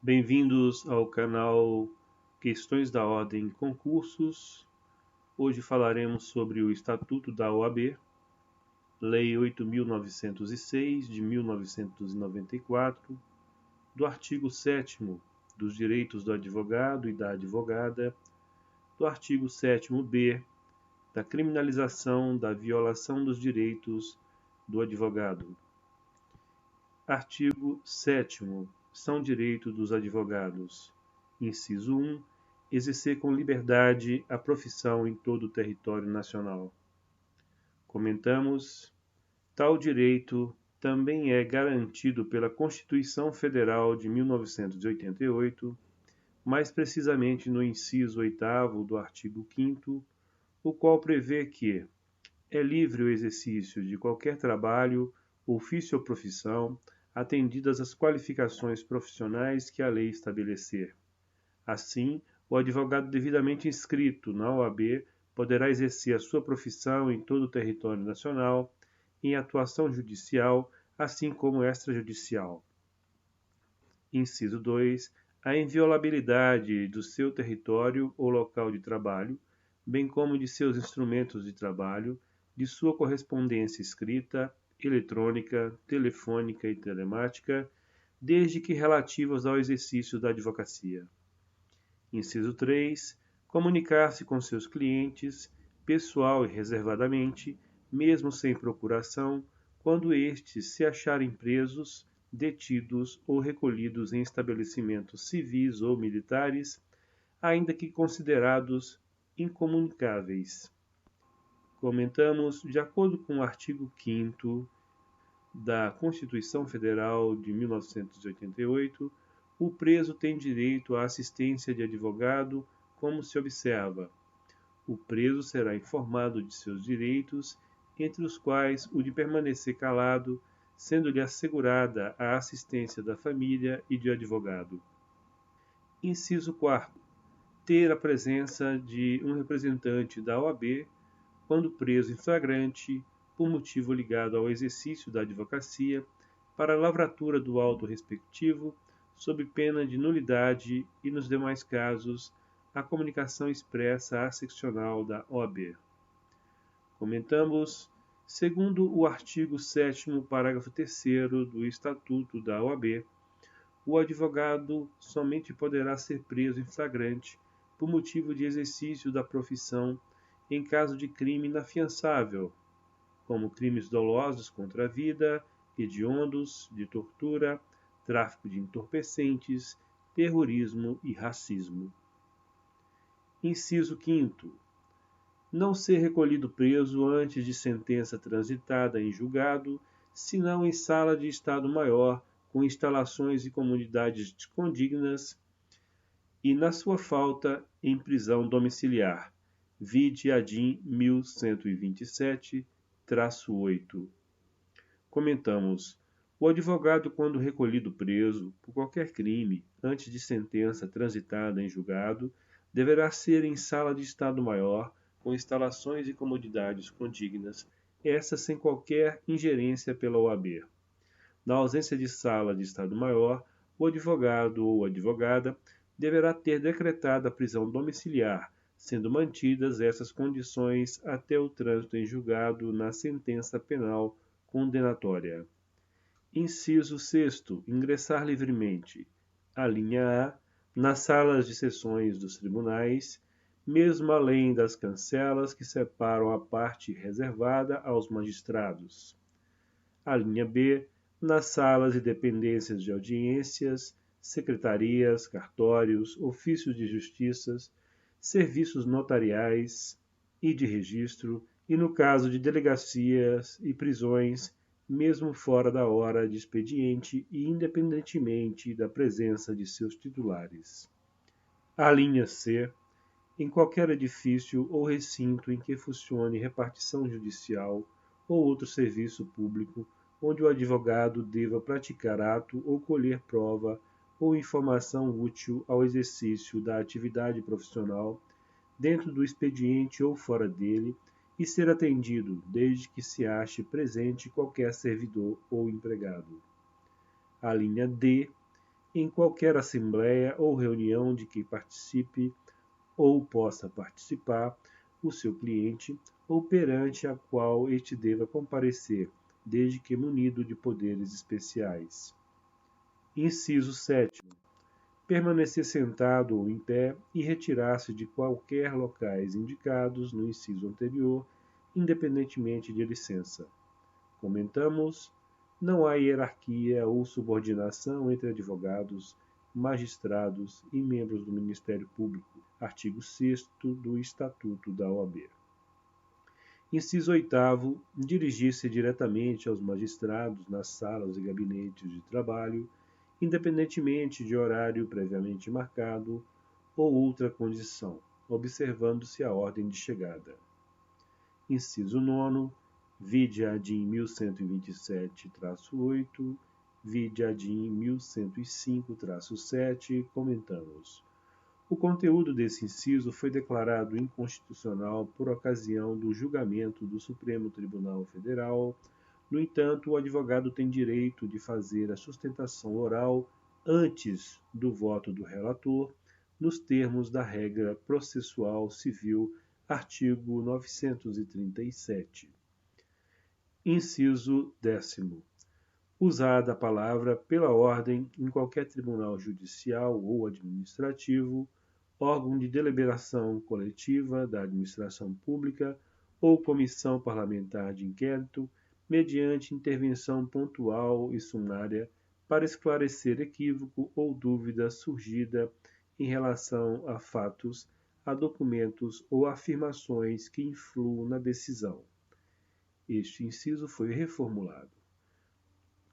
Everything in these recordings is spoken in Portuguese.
Bem-vindos ao canal Questões da Ordem Concursos. Hoje falaremos sobre o Estatuto da OAB, Lei 8.906 de 1994, do artigo 7º dos direitos do advogado e da advogada, do artigo 7º-B da criminalização da violação dos direitos do advogado. Artigo 7º. São direito dos advogados. Inciso 1. Exercer com liberdade a profissão em todo o território nacional. Comentamos: tal direito também é garantido pela Constituição Federal de 1988, mais precisamente no inciso 8º do artigo 5º, o qual prevê que é livre o exercício de qualquer trabalho, ofício ou profissão, atendidas as qualificações profissionais que a lei estabelecer. Assim, o advogado devidamente inscrito na OAB poderá exercer a sua profissão em todo o território nacional, em atuação judicial, assim como extrajudicial. Inciso 2. A inviolabilidade do seu território ou local de trabalho, bem como de seus instrumentos de trabalho, de sua correspondência escrita, eletrônica, telefônica e telemática, desde que relativas ao exercício da advocacia. Inciso 3. Comunicar-se com seus clientes, pessoal e reservadamente, mesmo sem procuração, quando estes se acharem presos, detidos ou recolhidos em estabelecimentos civis ou militares, ainda que considerados incomunicáveis. Comentamos: de acordo com o artigo 5º da Constituição Federal de 1988, o preso tem direito à assistência de advogado, como se observa: o preso será informado de seus direitos, entre os quais o de permanecer calado, sendo-lhe assegurada a assistência da família e de advogado. Inciso 4º. Ter a presença de um representante da OAB quando preso em flagrante, por motivo ligado ao exercício da advocacia, para a lavratura do auto respectivo, sob pena de nulidade e, nos demais casos, a comunicação expressa à seccional da OAB. Comentamos: segundo o artigo 7º, parágrafo 3º do Estatuto da OAB, o advogado somente poderá ser preso em flagrante por motivo de exercício da profissão em caso de crime inafiançável, como crimes dolosos contra a vida, hediondos, de tortura, tráfico de entorpecentes, terrorismo e racismo. Inciso 5º. Não ser recolhido preso antes de sentença transitada em julgado, senão em sala de Estado-Maior, com instalações e comunidades condignas, e, na sua falta, em prisão domiciliar. Vide ADIM 1127-8. Comentamos: o advogado, quando recolhido preso por qualquer crime, antes de sentença transitada em julgado, deverá ser em sala de Estado-Maior, com instalações e comodidades condignas, essas sem qualquer ingerência pela OAB. Na ausência de sala de Estado-Maior, o advogado ou advogada deverá ter decretada a prisão domiciliar, sendo mantidas essas condições até o trânsito em julgado na sentença penal condenatória. Inciso 6º. Ingressar livremente. A linha A. Nas salas de sessões dos tribunais, mesmo além das cancelas que separam a parte reservada aos magistrados. A linha B. Nas salas e dependências de audiências, secretarias, cartórios, ofícios de justiças, serviços notariais e de registro, e no caso de delegacias e prisões, mesmo fora da hora de expediente e independentemente da presença de seus titulares. A linha C. Em qualquer edifício ou recinto em que funcione repartição judicial ou outro serviço público, onde o advogado deva praticar ato ou colher prova ou informação útil ao exercício da atividade profissional, dentro do expediente ou fora dele, e ser atendido, desde que se ache presente qualquer servidor ou empregado. A linha D. em qualquer assembleia ou reunião de que participe ou possa participar o seu cliente ou perante a qual este deva comparecer, desde que munido de poderes especiais. Inciso 7º. Permanecer sentado ou em pé e retirar-se de qualquer locais indicados no inciso anterior, independentemente de licença. Comentamos: não há hierarquia ou subordinação entre advogados, magistrados e membros do Ministério Público. Artigo 6º do Estatuto da OAB. Inciso 8º. Dirigir-se diretamente aos magistrados nas salas e gabinetes de trabalho, independentemente de horário previamente marcado ou outra condição, observando-se a ordem de chegada. Inciso 9º. Vide ADIM 1127-8, vide ADIM 1105-7, comentamos. O conteúdo desse inciso foi declarado inconstitucional por ocasião do julgamento do Supremo Tribunal Federal. No entanto, o advogado tem direito de fazer a sustentação oral antes do voto do relator, nos termos da regra processual civil, artigo 937. Inciso 10º. Usada a palavra pela ordem em qualquer tribunal judicial ou administrativo, órgão de deliberação coletiva da administração pública ou comissão parlamentar de inquérito, mediante intervenção pontual e sumária para esclarecer equívoco ou dúvida surgida em relação a fatos, a documentos ou afirmações que influam na decisão. Este inciso foi reformulado.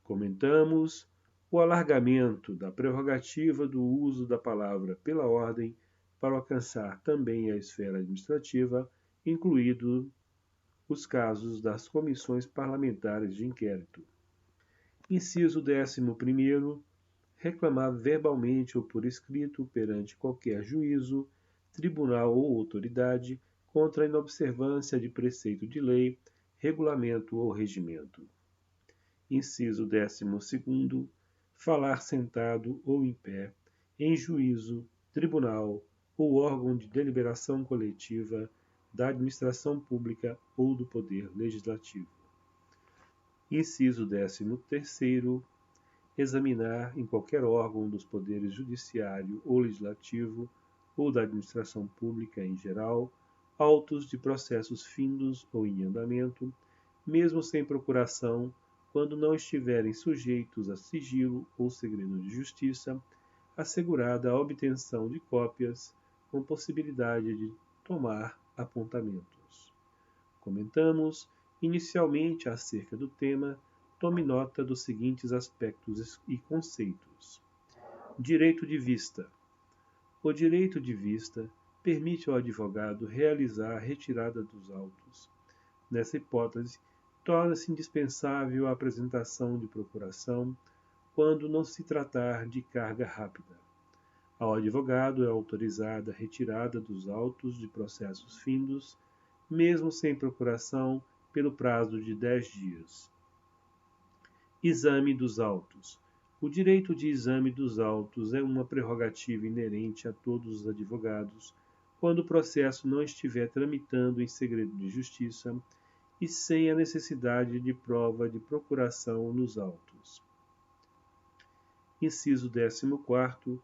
Comentamos o alargamento da prerrogativa do uso da palavra pela ordem para alcançar também a esfera administrativa, incluídos os casos das comissões parlamentares de inquérito. Inciso 11º. Reclamar verbalmente ou por escrito perante qualquer juízo, tribunal ou autoridade contra a inobservância de preceito de lei, regulamento ou regimento. Inciso 12º. Falar sentado ou em pé, em juízo, tribunal ou órgão de deliberação coletiva da administração pública ou do Poder Legislativo. Inciso 13º. Examinar em qualquer órgão dos poderes judiciário ou legislativo ou da administração pública em geral, autos de processos findos ou em andamento, mesmo sem procuração, quando não estiverem sujeitos a sigilo ou segredo de justiça, assegurada a obtenção de cópias, com possibilidade de tomar apontamentos. Comentamos inicialmente acerca do tema. Tome nota dos seguintes aspectos e conceitos. Direito de vista. O direito de vista permite ao advogado realizar a retirada dos autos. Nessa hipótese, torna-se indispensável a apresentação de procuração quando não se tratar de carga rápida. Ao advogado é autorizada a retirada dos autos de processos findos, mesmo sem procuração, pelo prazo de 10 dias. Exame dos autos. O direito de exame dos autos é uma prerrogativa inerente a todos os advogados quando o processo não estiver tramitando em segredo de justiça e sem a necessidade de prova de procuração nos autos. Inciso 14º.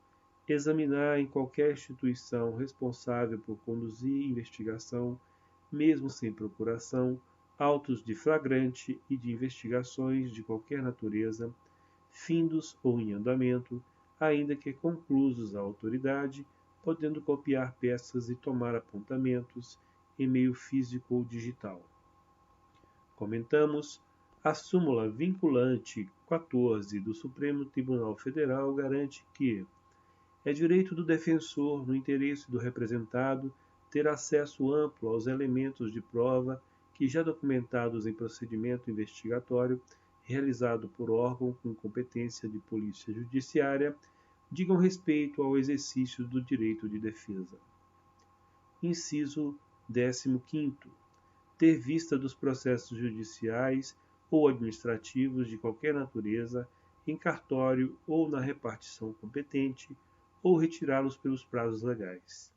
Examinar em qualquer instituição responsável por conduzir investigação, mesmo sem procuração, autos de flagrante e de investigações de qualquer natureza, findos ou em andamento, ainda que conclusos à autoridade, podendo copiar peças e tomar apontamentos em meio físico ou digital. Comentamos: a súmula vinculante 14 do Supremo Tribunal Federal garante que é direito do defensor, no interesse do representado, ter acesso amplo aos elementos de prova que, já documentados em procedimento investigatório realizado por órgão com competência de polícia judiciária, digam respeito ao exercício do direito de defesa. Inciso 15º. Ter vista dos processos judiciais ou administrativos de qualquer natureza em cartório ou na repartição competente, ou retirá-los pelos prazos legais.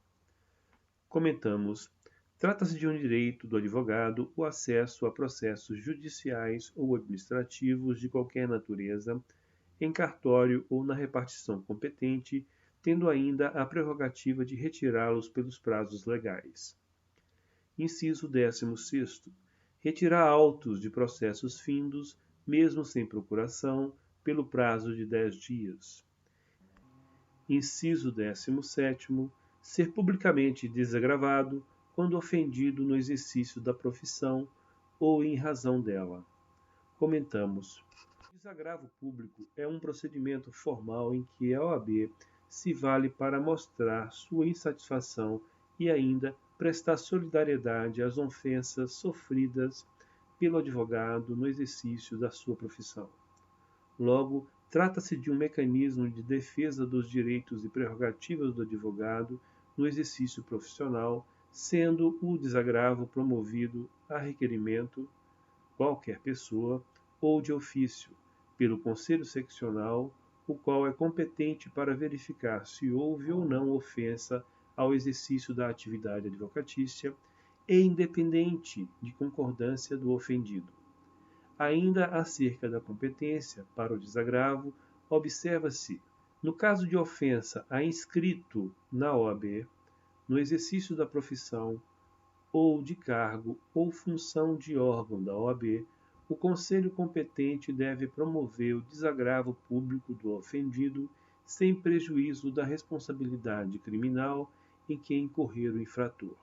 Comentamos: trata-se de um direito do advogado o acesso a processos judiciais ou administrativos de qualquer natureza, em cartório ou na repartição competente, tendo ainda a prerrogativa de retirá-los pelos prazos legais. Inciso 16º. Retirar autos de processos findos, mesmo sem procuração, pelo prazo de 10 dias. Inciso 17º. Ser publicamente desagravado quando ofendido no exercício da profissão ou em razão dela. Comentamos: o desagravo público é um procedimento formal em que a OAB se vale para mostrar sua insatisfação e ainda prestar solidariedade às ofensas sofridas pelo advogado no exercício da sua profissão. Logo, trata-se de um mecanismo de defesa dos direitos e prerrogativas do advogado no exercício profissional, sendo o desagravo promovido a requerimento qualquer pessoa ou de ofício pelo Conselho Seccional, o qual é competente para verificar se houve ou não ofensa ao exercício da atividade advocatícia e independente de concordância do ofendido. Ainda acerca da competência para o desagravo, observa-se, no caso de ofensa a inscrito na OAB, no exercício da profissão ou de cargo ou função de órgão da OAB, o Conselho competente deve promover o desagravo público do ofendido sem prejuízo da responsabilidade criminal em que incorrer o infrator.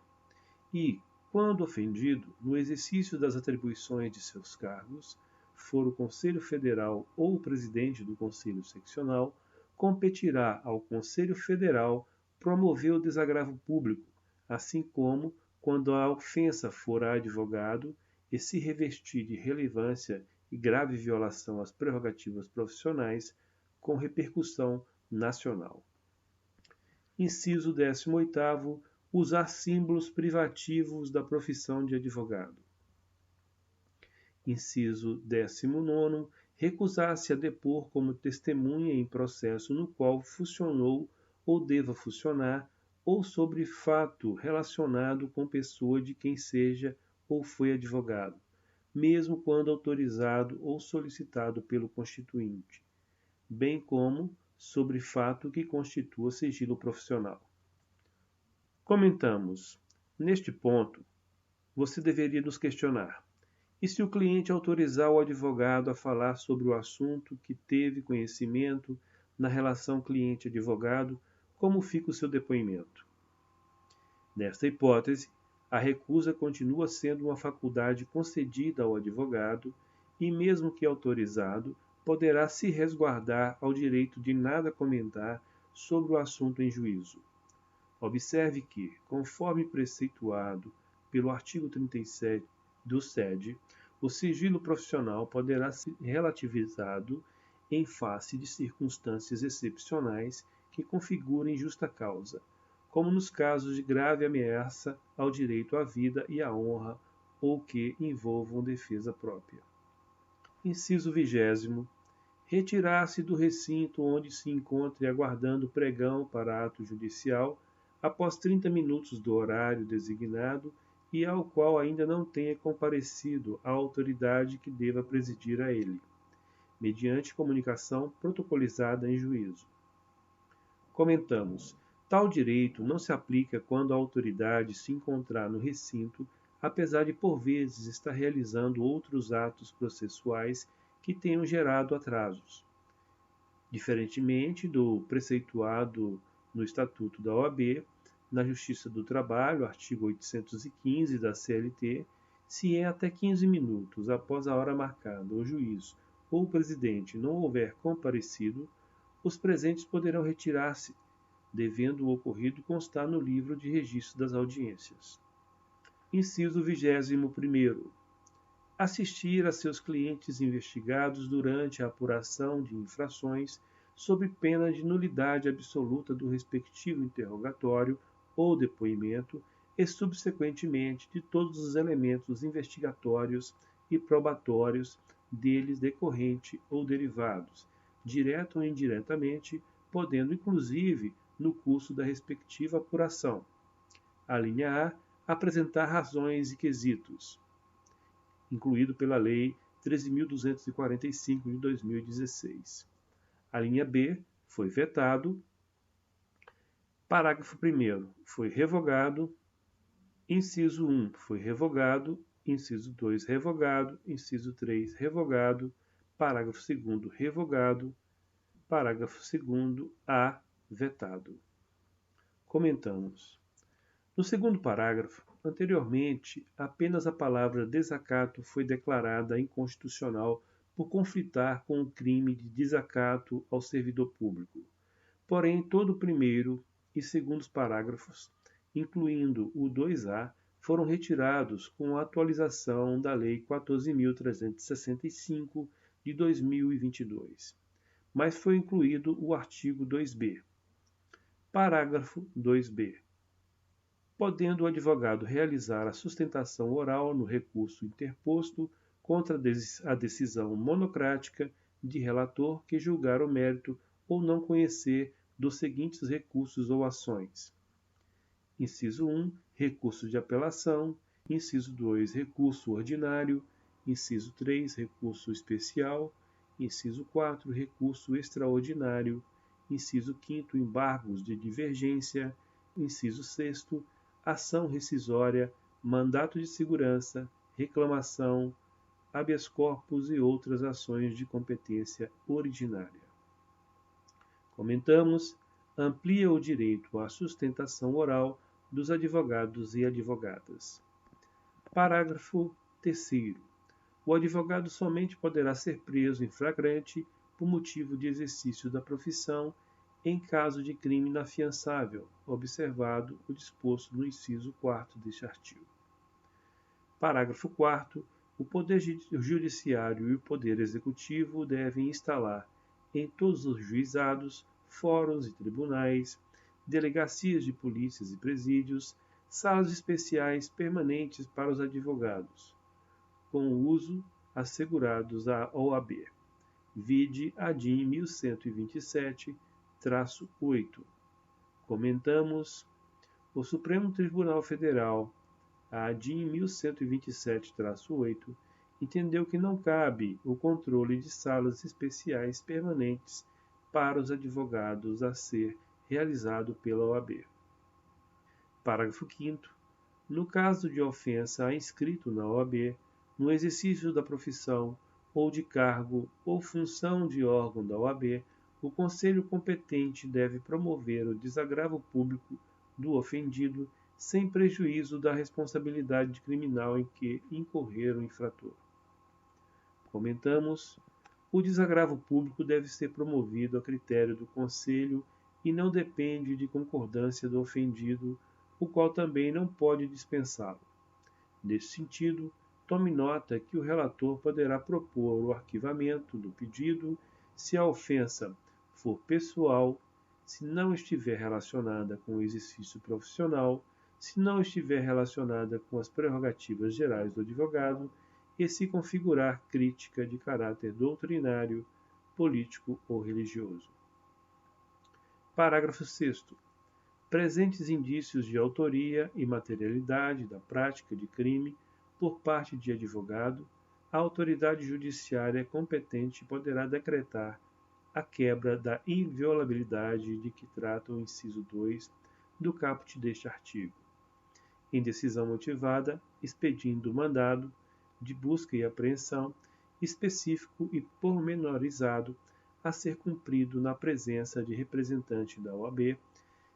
E, quando ofendido, no exercício das atribuições de seus cargos, for o Conselho Federal ou o presidente do Conselho Seccional, competirá ao Conselho Federal promover o desagravo público, assim como, quando a ofensa for a advogado e se revestir de relevância e grave violação às prerrogativas profissionais, com repercussão nacional. Inciso 18º. Usar símbolos privativos da profissão de advogado. Inciso 19º. Recusar-se a depor como testemunha em processo no qual funcionou ou deva funcionar, ou sobre fato relacionado com pessoa de quem seja ou foi advogado, mesmo quando autorizado ou solicitado pelo constituinte, bem como sobre fato que constitua sigilo profissional. Comentamos: neste ponto, você deveria nos questionar: e se o cliente autorizar o advogado a falar sobre o assunto que teve conhecimento na relação cliente-advogado, como fica o seu depoimento? Nesta hipótese, a recusa continua sendo uma faculdade concedida ao advogado e, mesmo que autorizado, poderá se resguardar ao direito de nada comentar sobre o assunto em juízo. Observe que, conforme preceituado pelo artigo 37 do SED, o sigilo profissional poderá ser relativizado em face de circunstâncias excepcionais que configurem justa causa, como nos casos de grave ameaça ao direito à vida e à honra ou que envolvam defesa própria. Inciso 20º. Retirar-se do recinto onde se encontre aguardando pregão para ato judicial após 30 minutos do horário designado e ao qual ainda não tenha comparecido a autoridade que deva presidir a ele, mediante comunicação protocolizada em juízo. Comentamos: tal direito não se aplica quando a autoridade se encontrar no recinto, apesar de por vezes estar realizando outros atos processuais que tenham gerado atrasos. Diferentemente do preceituado no Estatuto da OAB, na Justiça do Trabalho, artigo 815 da CLT, se é até 15 minutos após a hora marcada o juiz ou o presidente não houver comparecido, os presentes poderão retirar-se, devendo o ocorrido constar no livro de registro das audiências. Inciso 21º. Assistir a seus clientes investigados durante a apuração de infrações, sob pena de nulidade absoluta do respectivo interrogatório ou depoimento e, subsequentemente, de todos os elementos investigatórios e probatórios deles decorrente ou derivados, direta ou indiretamente, podendo inclusive no curso da respectiva apuração. A linha A, apresentar razões e quesitos, incluído pela Lei 13.245 de 2016. A linha B, foi vetado. Parágrafo 1º, foi revogado. Inciso 1, foi revogado. Inciso 2, revogado. Inciso 3, revogado. Parágrafo 2º, revogado. Parágrafo 2º, A, vetado. Comentamos. No segundo parágrafo, anteriormente, apenas a palavra desacato foi declarada inconstitucional por conflitar com o crime de desacato ao servidor público. Porém, todo o primeiro e segundo parágrafos, incluindo o 2A, foram retirados com a atualização da Lei 14.365 de 2022, mas foi incluído o artigo 2B. Parágrafo 2B. Podendo o advogado realizar a sustentação oral no recurso interposto contra a decisão monocrática de relator que julgar o mérito ou não conhecer dos seguintes recursos ou ações. Inciso 1, recurso de apelação. Inciso 2, recurso ordinário. Inciso 3, recurso especial. Inciso 4, recurso extraordinário. Inciso 5, embargos de divergência. Inciso 6, ação rescisória, mandato de segurança, reclamação, habeas corpus e outras ações de competência originária. Comentamos, amplia o direito à sustentação oral dos advogados e advogadas. Parágrafo 3º. O advogado somente poderá ser preso em flagrante por motivo de exercício da profissão em caso de crime inafiançável, observado o disposto no inciso 4º deste artigo. Parágrafo 4º. O Poder Judiciário e o Poder Executivo devem instalar em todos os juizados, fóruns e tribunais, delegacias de polícias e presídios, salas especiais permanentes para os advogados, com o uso assegurados à OAB. Vide a DIN 1127-8. Comentamos, o Supremo Tribunal Federal, a DIN 1127-8, entendeu que não cabe o controle de salas especiais permanentes para os advogados a ser realizado pela OAB. Parágrafo 5º. No caso de ofensa a inscrito na OAB, no exercício da profissão ou de cargo ou função de órgão da OAB, o Conselho competente deve promover o desagravo público do ofendido sem prejuízo da responsabilidade criminal em que incorrer o infrator. Comentamos, o desagravo público deve ser promovido a critério do Conselho e não depende de concordância do ofendido, o qual também não pode dispensá-lo. Nesse sentido, tome nota que o relator poderá propor o arquivamento do pedido se a ofensa for pessoal, se não estiver relacionada com o exercício profissional, se não estiver relacionada com as prerrogativas gerais do advogado e se configurar crítica de caráter doutrinário, político ou religioso. Parágrafo 6º. Presentes indícios de autoria e materialidade da prática de crime por parte de advogado, a autoridade judiciária competente poderá decretar a quebra da inviolabilidade de que trata o inciso 2 do caput deste artigo, em decisão motivada, expedindo mandado de busca e apreensão específico e pormenorizado a ser cumprido na presença de representante da OAB,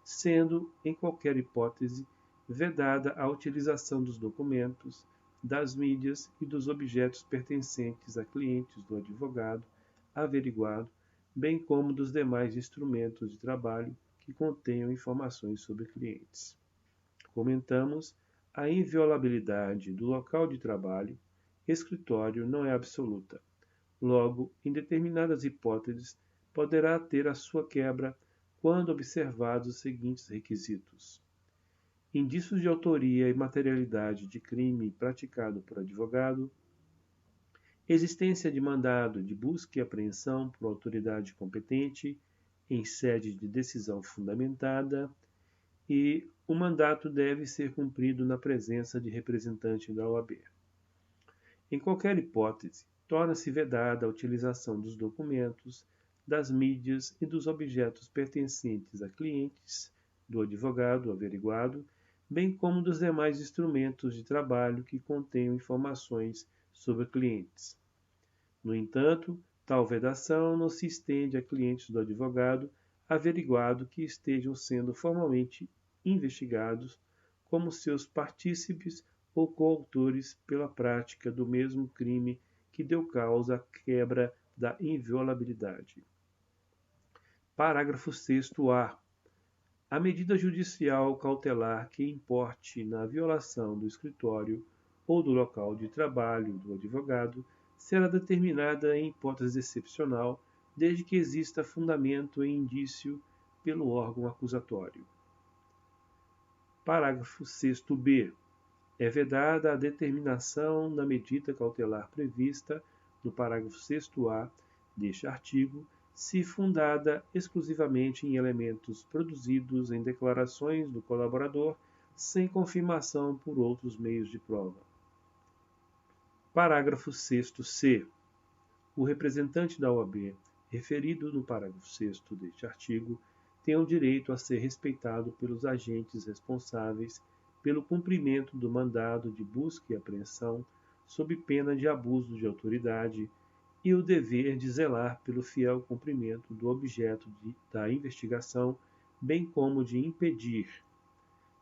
sendo, em qualquer hipótese, vedada a utilização dos documentos, das mídias e dos objetos pertencentes a clientes do advogado averiguado, bem como dos demais instrumentos de trabalho que contenham informações sobre clientes. Comentamos, a inviolabilidade do local de trabalho, escritório, não é absoluta. Logo, em determinadas hipóteses, poderá ter a sua quebra quando observados os seguintes requisitos: indícios de autoria e materialidade de crime praticado por advogado, existência de mandado de busca e apreensão por autoridade competente em sede de decisão fundamentada e o mandato deve ser cumprido na presença de representante da OAB. Em qualquer hipótese, torna-se vedada a utilização dos documentos, das mídias e dos objetos pertencentes a clientes, do advogado averiguado, bem como dos demais instrumentos de trabalho que contenham informações sobre clientes. No entanto, tal vedação não se estende a clientes do advogado averiguado que estejam sendo formalmente investigados como seus partícipes ou coautores pela prática do mesmo crime que deu causa à quebra da inviolabilidade. Parágrafo 6º-A. A medida judicial cautelar que importe na violação do escritório ou do local de trabalho do advogado será determinada em hipótese excepcional, desde que exista fundamento em indício pelo órgão acusatório. Parágrafo 6º-B. É vedada a determinação da medida cautelar prevista no parágrafo 6º-A deste artigo, se fundada exclusivamente em elementos produzidos em declarações do colaborador, sem confirmação por outros meios de prova. Parágrafo 6º-C. O representante da OAB, referido no parágrafo 6º deste artigo, tem o direito a ser respeitado pelos agentes responsáveis pelo cumprimento do mandado de busca e apreensão, sob pena de abuso de autoridade, e o dever de zelar pelo fiel cumprimento do objeto da investigação, bem como de impedir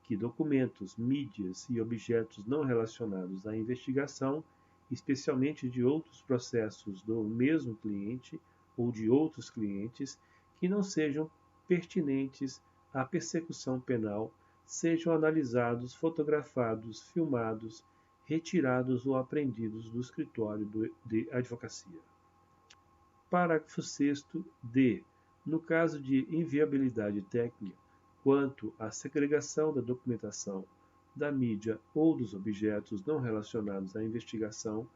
que documentos, mídias e objetos não relacionados à investigação, especialmente de outros processos do mesmo cliente ou de outros clientes, que não sejam pertinentes à persecução penal, sejam analisados, fotografados, filmados, retirados ou apreendidos do escritório de advocacia. Parágrafo 6º-D. No caso de inviabilidade técnica, quanto à segregação da documentação, da mídia ou dos objetos não relacionados à investigação,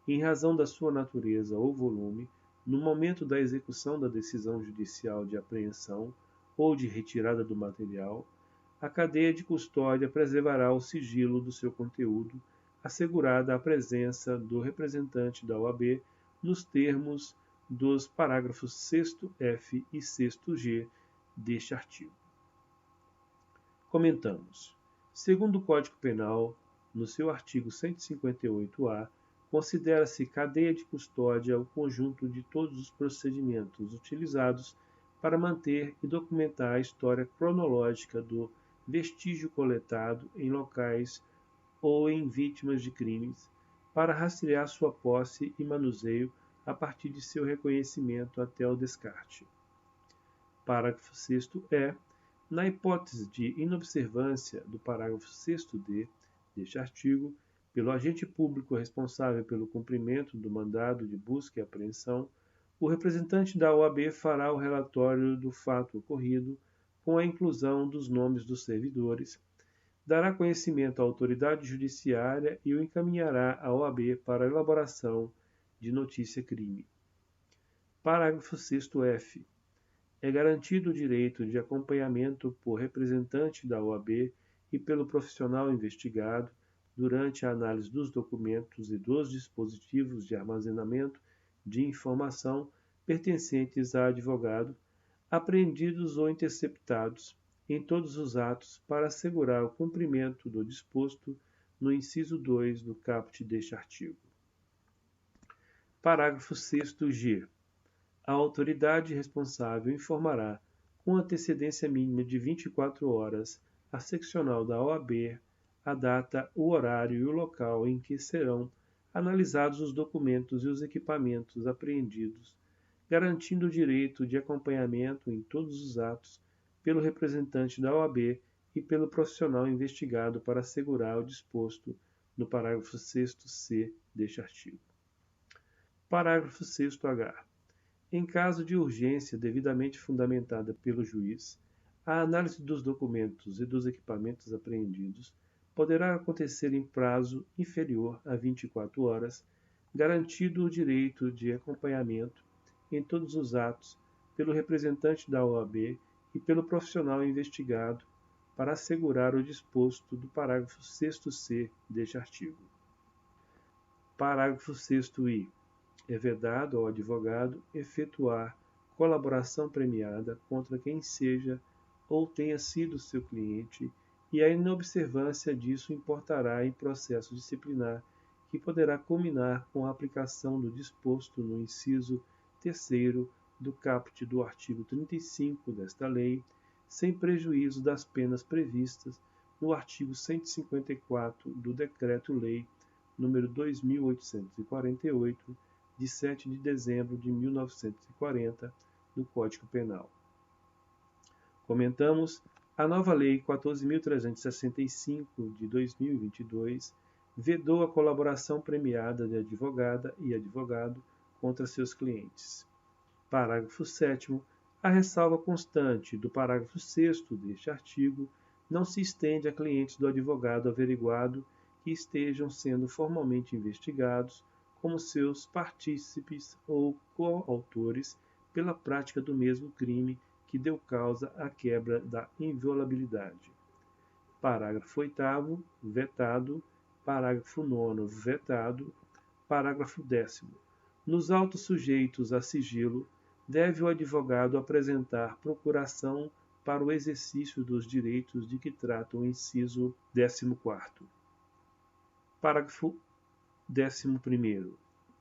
em razão da sua natureza ou volume, no momento da execução da decisão judicial de apreensão ou de retirada do material, a cadeia de custódia preservará o sigilo do seu conteúdo, assegurada a presença do representante da OAB nos termos dos parágrafos 6º-F e 6º-G deste artigo. Comentamos. Segundo o Código Penal, no seu artigo 158-A, considera-se cadeia de custódia o conjunto de todos os procedimentos utilizados para manter e documentar a história cronológica do vestígio coletado em locais ou em vítimas de crimes, para rastrear sua posse e manuseio a partir de seu reconhecimento até o descarte. Parágrafo 6º-E. Na hipótese de inobservância do parágrafo 6º-D deste artigo, pelo agente público responsável pelo cumprimento do mandado de busca e apreensão, o representante da OAB fará o relatório do fato ocorrido com a inclusão dos nomes dos servidores, dará conhecimento à autoridade judiciária e o encaminhará à OAB para a elaboração de notícia-crime. Parágrafo 6º-F. É garantido o direito de acompanhamento por representante da OAB e pelo profissional investigado durante a análise dos documentos e dos dispositivos de armazenamento de informação pertencentes a advogado, apreendidos ou interceptados em todos os atos para assegurar o cumprimento do disposto no inciso 2 do caput deste artigo. Parágrafo 6º-G. A autoridade responsável informará, com antecedência mínima de 24 horas, a seccional da OAB a data, o horário e o local em que serão analisados os documentos e os equipamentos apreendidos, garantindo o direito de acompanhamento em todos os atos pelo representante da OAB e pelo profissional investigado para assegurar o disposto no parágrafo 6º-C deste artigo. Parágrafo 6º-H. Em caso de urgência devidamente fundamentada pelo juiz, a análise dos documentos e dos equipamentos apreendidos poderá acontecer em prazo inferior a 24 horas, garantido o direito de acompanhamento em todos os atos pelo representante da OAB e pelo profissional investigado para assegurar o disposto do parágrafo 6º-C deste artigo. Parágrafo 6º-I. É vedado ao advogado efetuar colaboração premiada contra quem seja ou tenha sido seu cliente, e a inobservância disso importará em processo disciplinar que poderá culminar com a aplicação do disposto no inciso 3º do caput do artigo 35 desta lei, sem prejuízo das penas previstas no artigo 154 do Decreto-Lei nº 2.848, de 7 de dezembro de 1940, do Código Penal. Comentamos: a nova Lei 14.365, de 2022, vedou a colaboração premiada de advogada e advogado contra seus clientes. Parágrafo 7º. A ressalva constante do parágrafo 6º deste artigo não se estende a clientes do advogado averiguado que estejam sendo formalmente investigados como seus partícipes ou coautores pela prática do mesmo crime que deu causa à quebra da inviolabilidade. Parágrafo 8º, vetado. Parágrafo 9º, vetado. Parágrafo 10º. Nos autos sujeitos a sigilo, deve o advogado apresentar procuração para o exercício dos direitos de que trata o inciso 14º. Parágrafo 11º.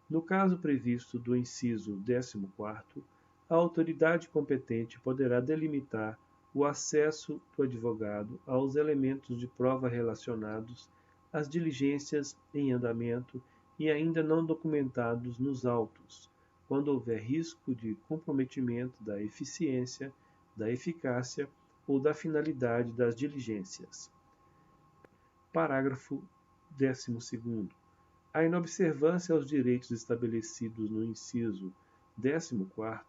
No caso previsto do inciso 14º, a autoridade competente poderá delimitar o acesso do advogado aos elementos de prova relacionados às diligências em andamento e ainda não documentados nos autos, quando houver risco de comprometimento da eficiência, da eficácia ou da finalidade das diligências. Parágrafo 12º. A inobservância aos direitos estabelecidos no inciso 14º,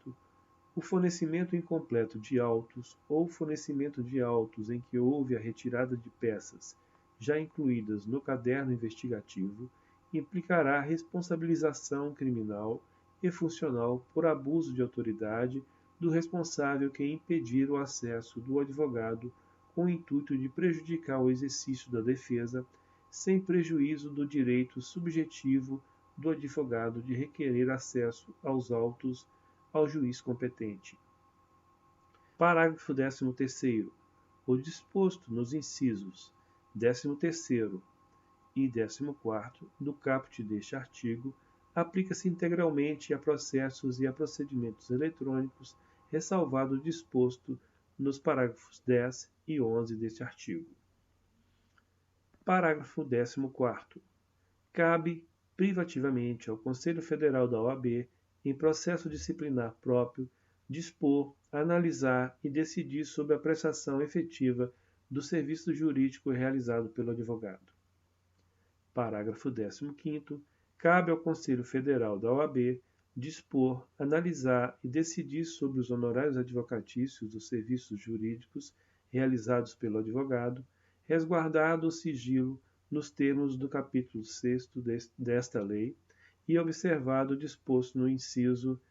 o fornecimento incompleto de autos ou fornecimento de autos em que houve a retirada de peças já incluídas no caderno investigativo, implicará responsabilização criminal e funcional por abuso de autoridade do responsável que impedir o acesso do advogado com o intuito de prejudicar o exercício da defesa, sem prejuízo do direito subjetivo do advogado de requerer acesso aos autos ao juiz competente. Parágrafo 13º. O disposto nos incisos 13º e 14º do caput deste artigo aplica-se integralmente a processos e a procedimentos eletrônicos, ressalvado o disposto nos parágrafos 10 e 11 deste artigo. Parágrafo 14º. Cabe privativamente ao Conselho Federal da OAB, em processo disciplinar próprio, dispor, analisar e decidir sobre a prestação efetiva do serviço jurídico realizado pelo advogado. Parágrafo 15º. Cabe ao Conselho Federal da OAB dispor, analisar e decidir sobre os honorários advocatícios dos serviços jurídicos realizados pelo advogado, resguardado o sigilo nos termos do capítulo 6º desta lei e observado o disposto no inciso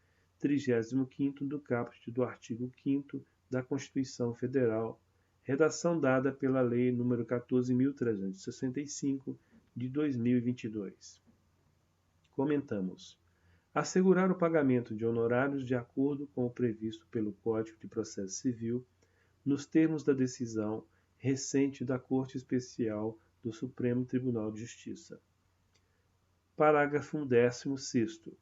35º do caput do artigo 5º da Constituição Federal, redação dada pela Lei nº 14.365, de 2022. Comentamos: assegurar o pagamento de honorários de acordo com o previsto pelo Código de Processo Civil, nos termos da decisão recente da Corte Especial do Supremo Tribunal de Justiça. Parágrafo 16º.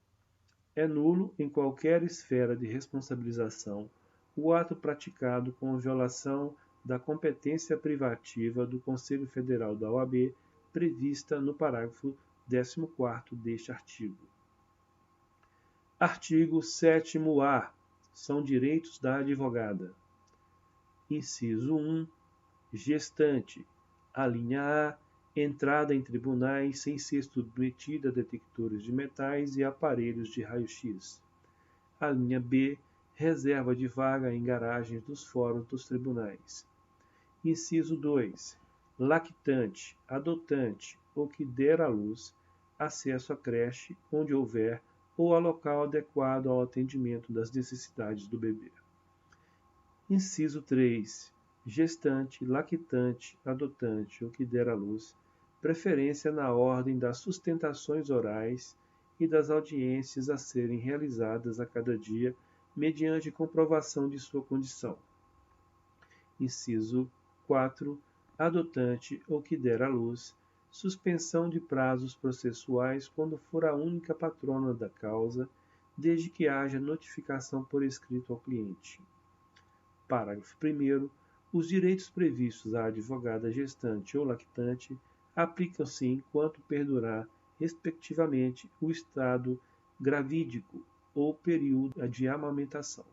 É nulo, em qualquer esfera de responsabilização, o ato praticado com violação da competência privativa do Conselho Federal da OAB prevista no parágrafo 14º deste artigo. Artigo 7º-A. São direitos da advogada. Inciso 1. Gestante. A linha A. Entrada em tribunais sem ser submetida a detectores de metais e aparelhos de raio-x. A linha B. Reserva de vaga em garagens dos fóruns dos tribunais. Inciso 2. Lactante, adotante ou que der à luz, acesso à creche, onde houver, ou a local adequado ao atendimento das necessidades do bebê. Inciso 3. Gestante, lactante, adotante ou que der à luz, preferência na ordem das sustentações orais e das audiências a serem realizadas a cada dia, mediante comprovação de sua condição. Inciso 4. Adotante ou que der à luz, suspensão de prazos processuais quando for a única patrona da causa, desde que haja notificação por escrito ao cliente. Parágrafo 1º. Os direitos previstos à advogada gestante ou lactante aplicam-se enquanto perdurar, respectivamente, o estado gravídico ou período de amamentação.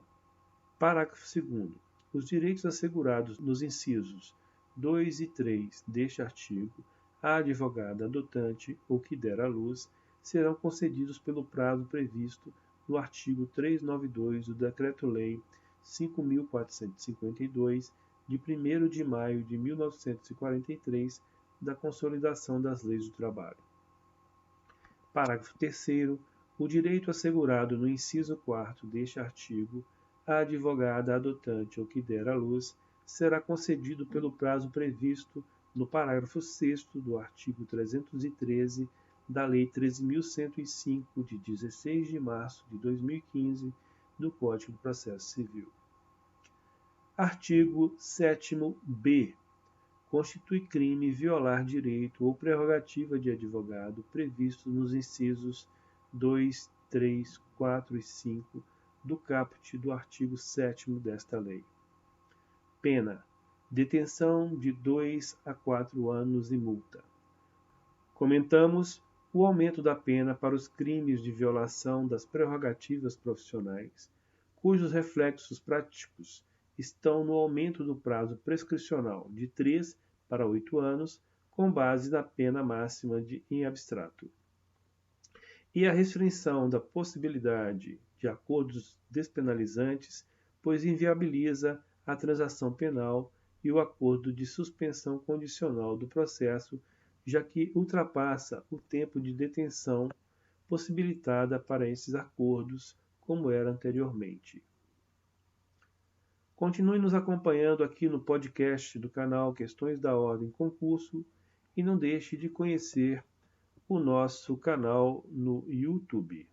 Parágrafo 2º. Os direitos assegurados nos incisos 2 e 3 deste artigo à advogada adotante ou que der à luz serão concedidos pelo prazo previsto no artigo 392 do Decreto-Lei 5.452, de 1º de maio de 1943, da Consolidação das Leis do Trabalho. Parágrafo 3º. O direito assegurado no inciso 4º deste artigo à advogada adotante ou que der à luz será concedido pelo prazo previsto no parágrafo 6º do artigo 313 da Lei 13.105, de 16 de março de 2015, do Código de Processo Civil. Artigo 7º-B. Constitui crime violar direito ou prerrogativa de advogado previsto nos incisos 2, 3, 4 e 5 do caput do artigo 7º desta lei. Pena: detenção de 2 a 4 anos e multa. Comentamos o aumento da pena para os crimes de violação das prerrogativas profissionais, cujos reflexos práticos estão no aumento do prazo prescricional de 3 para 8 anos, com base na pena máxima em abstrato, e a restrição da possibilidade de acordos despenalizantes, pois inviabiliza a transação penal e o acordo de suspensão condicional do processo, já que ultrapassa o tempo de detenção possibilitada para esses acordos, como era anteriormente. Continue nos acompanhando aqui no podcast do canal Questões da Ordem Concurso e não deixe de conhecer o nosso canal no YouTube.